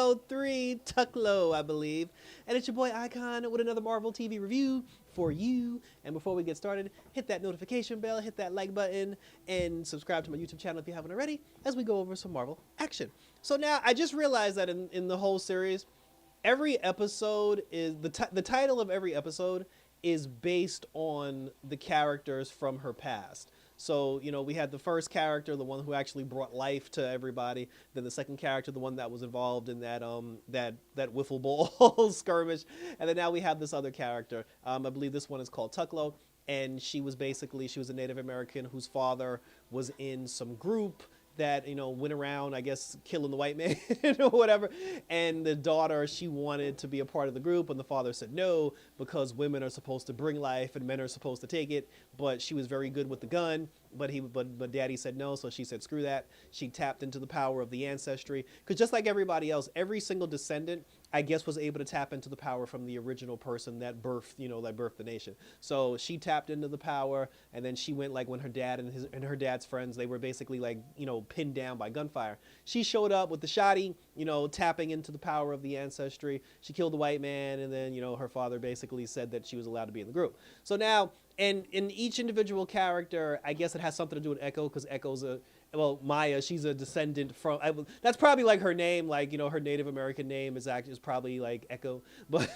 episode 3, Tuklo, I believe. And it's your boy Icon with another Marvel TV review for you. And before we get started, hit that notification bell, hit that like button, and subscribe to my YouTube channel if you haven't already, as we go over some Marvel action. So now, I just realized that in the whole series, every episode is, the title of every episode is based on the characters from her past. So, we had the first character, the one who actually brought life to everybody. Then the second character, the one that was involved in that wiffle ball skirmish. And then now we have this other character. I believe this one is called Tuklo. And she was a Native American whose father was in some group that went around, I guess, killing the white man or whatever. And the daughter, she wanted to be a part of the group, and the father said no, because women are supposed to bring life and men are supposed to take it. But she was very good with the gun, but daddy said no, so she said screw that. She tapped into the power of the ancestry, because just like everybody else, every single descendant, I guess, was able to tap into the power from the original person that birthed the nation. So she tapped into the power, and then she went, like, when her dad and her dad's friends, they were basically, like, pinned down by gunfire. She showed up with the shotty, tapping into the power of the ancestry. She killed the white man, and then, her father basically said that she was allowed to be in the group. So now, and in each individual character, I guess it has something to do with Echo, because Echo's Maya, she's a descendant from, that's probably like her name, like, her Native American name is probably like Echo, but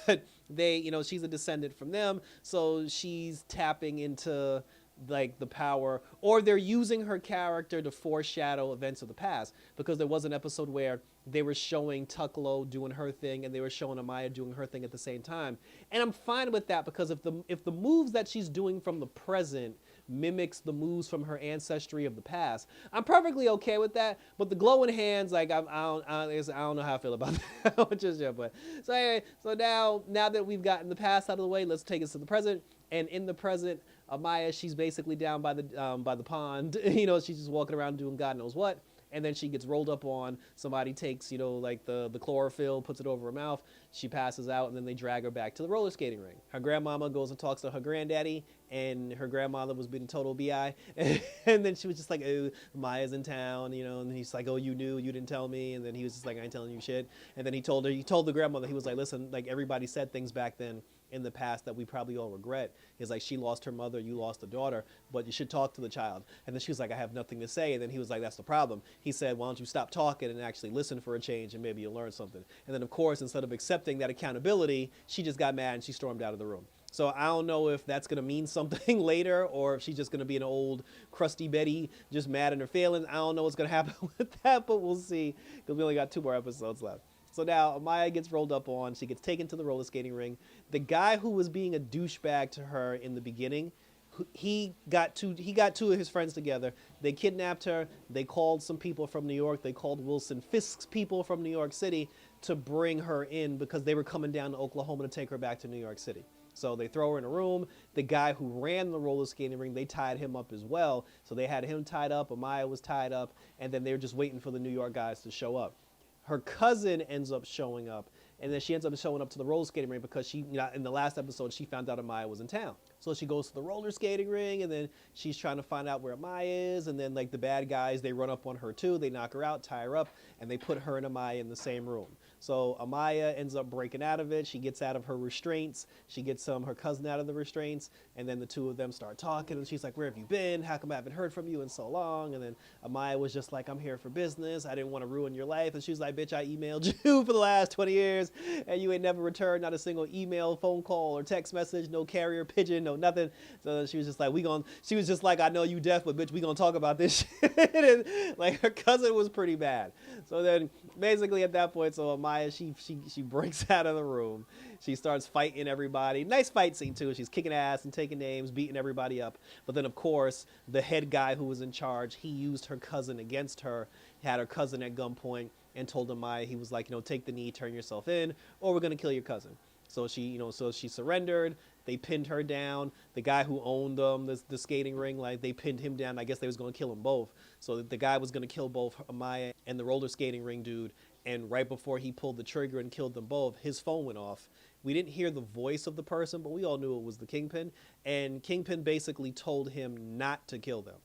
she's a descendant from them, so she's tapping into, like, the power, or they're using her character to foreshadow events of the past, because there was an episode where they were showing Tuklo doing her thing and they were showing Amaya doing her thing at the same time. And I'm fine with that, because if the moves that she's doing from the present mimics the moves from her ancestry of the past, I'm perfectly okay with that. But the glowing hands, like, I don't know how I feel about that just yet. But so anyway, so now that we've gotten the past out of the way, let's take us to the present. And in the present, Amaya, she's basically down by the pond. She's just walking around doing God knows what. And then she gets rolled up on. Somebody takes, like the chlorophyll, puts it over her mouth. She passes out, and then they drag her back to the roller skating ring. Her grandmama goes and talks to her granddaddy, and her grandmother was being a total bi. And then she was just like, "Oh, Maya's in town," and he's like, "Oh, you knew, you didn't tell me." And then he was just like, "I ain't telling you shit." And then he told the grandmother, he was like, "Listen, like, everybody said things back then in the past that we probably all regret." He's like, "She lost her mother, you lost a daughter, but you should talk to the child." And then she was like, "I have nothing to say." And then he was like, "That's the problem." He said, "Why don't you stop talking and actually listen for a change, and maybe you'll learn something." And then, of course, instead of accepting that accountability, she just got mad and she stormed out of the room. So I don't know if that's going to mean something later, or if she's just going to be an old crusty Betty, just mad in her feelings. I don't know what's going to happen with that, but we'll see, because we only got 2 more episodes left. So now Amaya gets rolled up on. She gets taken to the roller skating ring. The guy who was being a douchebag to her in the beginning, he got two of his friends together. They kidnapped her. They called some people from New York. They called Wilson Fisk's people from New York City to bring her in, because they were coming down to Oklahoma to take her back to New York City. So they throw her in a room. The guy who ran the roller skating ring, they tied him up as well. So they had him tied up. Amaya was tied up. And then they were just waiting for the New York guys to show up. Her cousin ends up showing up, and then she ends up showing up to the roller skating ring because she, in the last episode, she found out Amaya was in town. So she goes to the roller skating ring, and then she's trying to find out where Amaya is, and then, like, the bad guys, they run up on her too. They knock her out, tie her up, and they put her and Amaya in the same room. So Amaya ends up breaking out of it. She gets out of her restraints. She gets her cousin out of the restraints, and then the two of them start talking, and she's like, "Where have you been? How come I haven't heard from you in so long?" And then Amaya was just like, "I'm here for business. I didn't want to ruin your life." And she's like, "Bitch, I emailed you for the last 20 years, and you ain't never returned not a single email, phone call, or text message, no carrier pigeon, no nothing." So she was just like, she was just like, "I know you deaf, but bitch, we gonna talk about this shit." And, like, her cousin was pretty bad. So then basically at that point, so Amaya, she breaks out of the room. She starts fighting everybody. Nice fight scene too. She's kicking ass and taking names, beating everybody up. But then, of course, the head guy who was in charge, he used her cousin against her, had her cousin at gunpoint, and told Amaya, he was like, "Take the knee, turn yourself in, or we're gonna kill your cousin." So she surrendered. They pinned her down. The guy who owned the skating ring, like, they pinned him down. I guess they was going to kill them both. So the guy was going to kill both Amaya and the roller skating ring dude. And right before he pulled the trigger and killed them both, his phone went off. We didn't hear the voice of the person, but we all knew it was the Kingpin. And Kingpin basically told him not to kill them.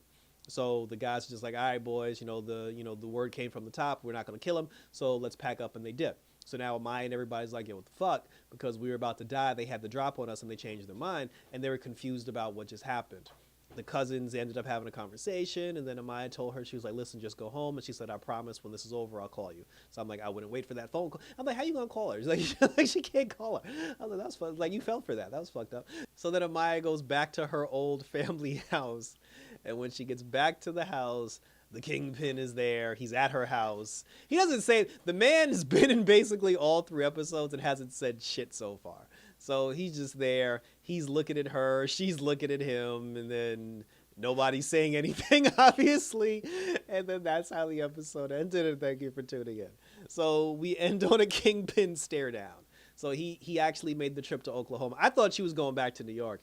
So the guys are just like, "All right, boys, the word came from the top. We're not going to kill him. So let's pack up," and they did. So now Amaya and everybody's like, yo, what the fuck? Because we were about to die, they had the drop on us and they changed their mind, and they were confused about what just happened. The cousins ended up having a conversation, and then Amaya told her, she was like, listen, just go home. And she said, I promise when this is over, I'll call you. So I'm like, I wouldn't wait for that phone call. I'm like, how you gonna call her? She's like, she can't call her. I was like, that's fun. Like, you fell for that. That was fucked up. So then Amaya goes back to her old family house. And when she gets back to the house, the Kingpin is there. He's at her house. He doesn't say, the man has been in basically all 3 episodes and hasn't said shit so far. So he's just there. He's looking at her. She's looking at him. And then nobody's saying anything, obviously. And then that's how the episode ended. And thank you for tuning in. So we end on a Kingpin stare down. So he actually made the trip to Oklahoma. I thought she was going back to New York.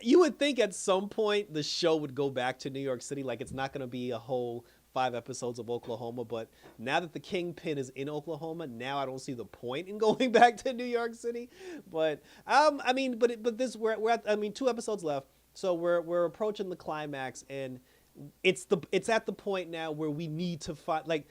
You would think at some point the show would go back to New York City. Like, it's not going to be a whole 5 episodes of Oklahoma. But now that the Kingpin is in Oklahoma, now I don't see the point in going back to New York City. But I mean, but this we're at, I mean, 2 episodes left, so we're approaching the climax, and it's at the point now where we need to find, like,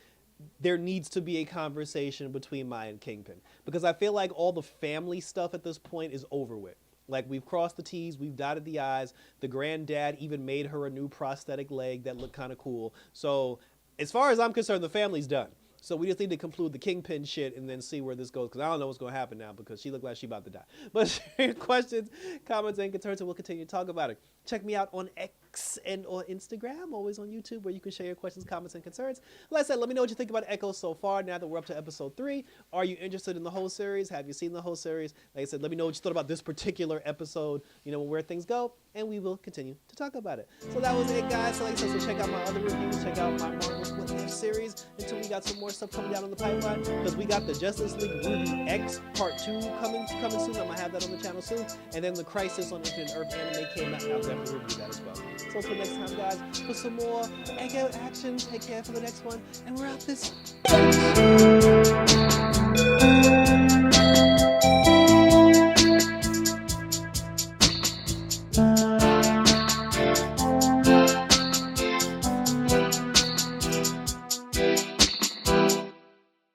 there needs to be a conversation between Maya and Kingpin, because I feel like all the family stuff at this point is over with. Like, we've crossed the T's, we've dotted the I's. The granddad even made her a new prosthetic leg that looked kind of cool. So as far as I'm concerned, the family's done. So we just need to conclude the Kingpin shit and then see where this goes, because I don't know what's going to happen now, because she looked like she about to die. But share your questions, comments, and concerns, and we'll continue to talk about it. Check me out on X and on Instagram, always on YouTube, where you can share your questions, comments, and concerns. Like I said, let me know what you think about Echo so far, now that we're up to episode 3. Are you interested in the whole series? Have you seen the whole series? Like I said, let me know what you thought about this particular episode, you know, where things go, and we will continue to talk about it. So that was it, guys. So like I said, so check out my other reviews, check out my Marvel's What If series, until we got some more stuff coming down on the pipeline, because we got the Justice League Ruby X Part 2 coming soon. I'm going to have that on the channel soon. And then the Crisis on Infinite Earth anime came out, and I'll definitely review that as well. So until next time, guys, for some more Echo action, take care for the next one, and we're out this